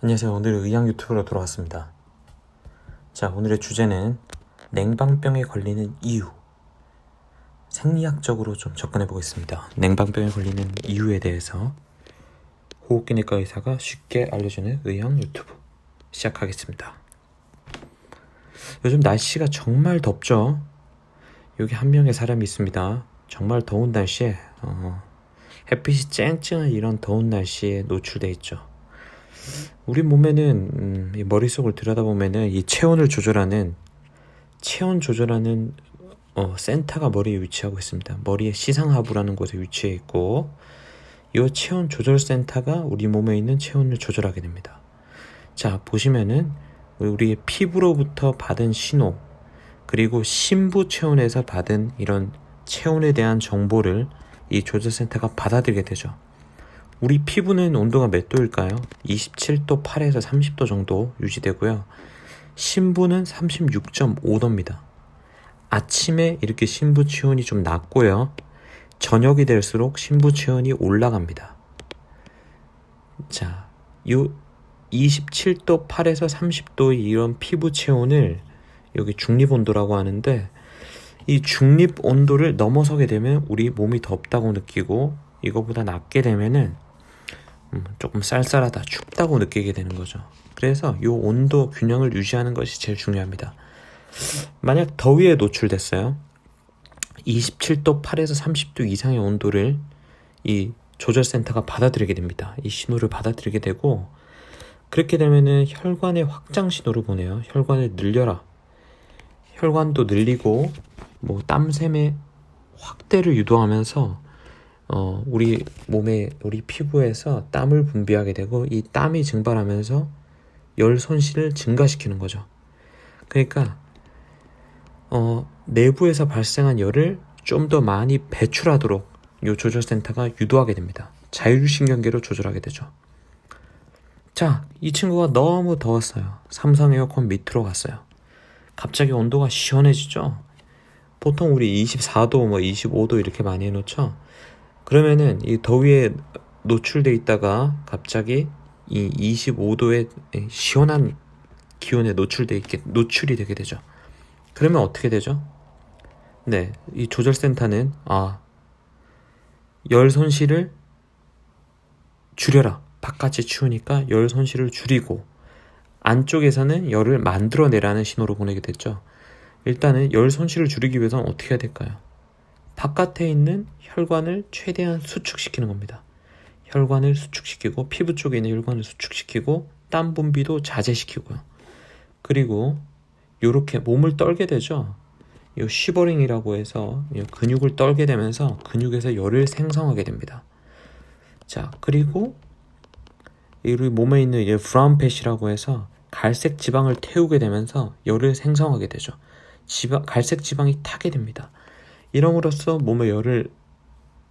안녕하세요. 오늘 의학 유튜브로 돌아왔습니다. 자, 오늘의 주제는 냉방병에 걸리는 이유, 생리학적으로 좀 접근해 보겠습니다. 냉방병에 걸리는 이유에 대해서 호흡기내과 의사가 쉽게 알려주는 의학 유튜브 시작하겠습니다. 요즘 날씨가 정말 덥죠? 여기 한 명의 사람이 있습니다. 정말 더운 날씨에 햇빛이 쨍쨍한 이런 더운 날씨에 노출돼 있죠. 우리 몸에는 이 머릿속을 들여다보면은 이 체온 조절하는 센터가 머리에 위치하고 있습니다. 머리의 시상하부라는 곳에 위치해 있고, 이 체온 조절 센터가 우리 몸에 있는 체온을 조절하게 됩니다. 자, 보시면은 우리의 피부로부터 받은 신호, 그리고 심부 체온에서 받은 이런 체온에 대한 정보를 이 조절 센터가 받아들이게 되죠. 우리 피부는 온도가 몇 도일까요? 27도 8에서 30도 정도 유지되고요. 심부는 36.5도입니다. 아침에 이렇게 심부 체온이 좀 낮고요. 저녁이 될수록 심부 체온이 올라갑니다. 자, 요 27도 8에서 30도의 이런 피부 체온을 여기 중립온도라고 하는데, 이 중립온도를 넘어서게 되면 우리 몸이 덥다고 느끼고, 이거보다 낮게 되면은 조금 쌀쌀하다, 춥다고 느끼게 되는 거죠. 그래서 이 온도 균형을 유지하는 것이 제일 중요합니다. 만약 더위에 노출됐어요. 27도 8에서 30도 이상의 온도를 이 조절센터가 받아들이게 됩니다. 이 신호를 받아들이게 되고, 그렇게 되면은 혈관에 확장 신호를 보내요. 혈관을 늘려라. 혈관도 늘리고 땀샘의 확대를 유도하면서 우리 몸에, 우리 피부에서 땀을 분비하게 되고, 이 땀이 증발하면서 열 손실을 증가시키는 거죠. 그러니까 내부에서 발생한 열을 좀 더 많이 배출하도록 이 조절센터가 유도하게 됩니다. 자율신경계로 조절하게 되죠. 자, 이 친구가 너무 더웠어요. 삼성 에어컨 밑으로 갔어요. 갑자기 온도가 시원해지죠. 보통 우리 24도, 25도 이렇게 많이 해놓죠. 그러면은 이 더위에 노출돼 있다가 갑자기 이 25도의 시원한 기온에 노출이 되게 되죠. 그러면 어떻게 되죠? 네, 이 조절센터는 열 손실을 줄여라. 바깥이 추우니까 열 손실을 줄이고, 안쪽에서는 열을 만들어내라는 신호를 보내게 됐죠. 일단은 열 손실을 줄이기 위해서는 어떻게 해야 될까요? 바깥에 있는 혈관을 최대한 수축시키는 겁니다. 혈관을 수축시키고, 피부 쪽에 있는 혈관을 수축시키고, 땀 분비도 자제시키고요. 그리고 이렇게 몸을 떨게 되죠. 이 쉬버링이라고 해서 근육을 떨게 되면서 근육에서 열을 생성하게 됩니다. 자, 그리고 우리 몸에 있는 브라운팻이라고 해서 갈색 지방을 태우게 되면서 열을 생성하게 되죠. 갈색 지방이 타게 됩니다. 이럼으로써 몸에 열을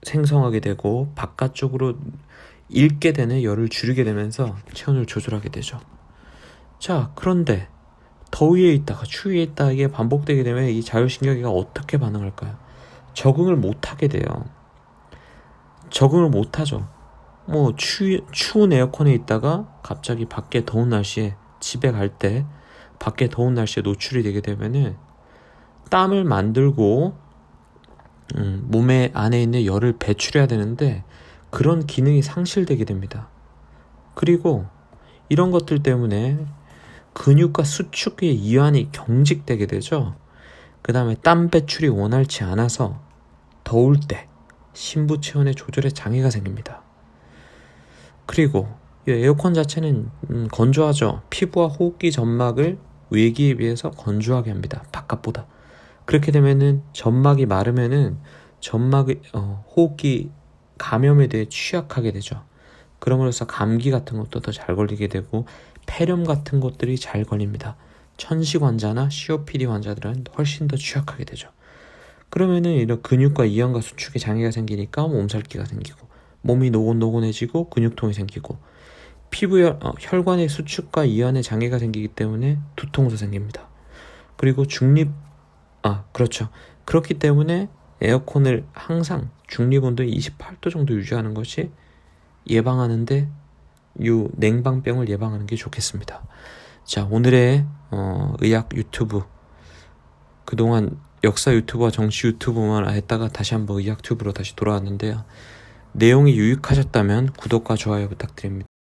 생성하게 되고, 바깥쪽으로 잃게 되는 열을 줄이게 되면서 체온을 조절하게 되죠. 자, 그런데 더위에 있다가 추위에 있다가 이게 반복되게 되면 이 자율신경계가 어떻게 반응할까요? 적응을 못하게 돼요. 적응을 못하죠. 추운 에어컨에 있다가 갑자기 밖에 더운 날씨에, 집에 갈 때 밖에 더운 날씨에 노출이 되게 되면은 땀을 만들고 몸의 안에 있는 열을 배출해야 되는데, 그런 기능이 상실되게 됩니다. 그리고 이런 것들 때문에 근육과 수축의 이완이 경직되게 되죠. 그 다음에 땀 배출이 원활치 않아서 더울 때 심부 체온의 조절에 장애가 생깁니다. 그리고 이 에어컨 자체는 건조하죠. 피부와 호흡기 점막을 외기에 비해서 건조하게 합니다. 바깥보다. 그렇게 되면은 점막이 마르면은 호흡기 감염에 대해 취약하게 되죠. 그럼으로써 감기 같은 것도 더 잘 걸리게 되고, 폐렴 같은 것들이 잘 걸립니다. 천식 환자나 COPD 환자들은 훨씬 더 취약하게 되죠. 그러면은 이런 근육과 이완과 수축에 장애가 생기니까 몸살기가 생기고, 몸이 노곤노곤해지고 근육통이 생기고, 피부 혈관의 수축과 이완에 장애가 생기기 때문에 두통도 생깁니다. 그리고 그렇죠. 그렇기 때문에 에어컨을 항상 중립온도 28도 정도 유지하는 것이 예방하는데 이 냉방병을 예방하는 게 좋겠습니다. 자, 오늘의 의학 유튜브, 그동안 역사 유튜브와 정치 유튜브만 했다가 다시 한번 의학 튜브로 다시 돌아왔는데요. 내용이 유익하셨다면 구독과 좋아요 부탁드립니다.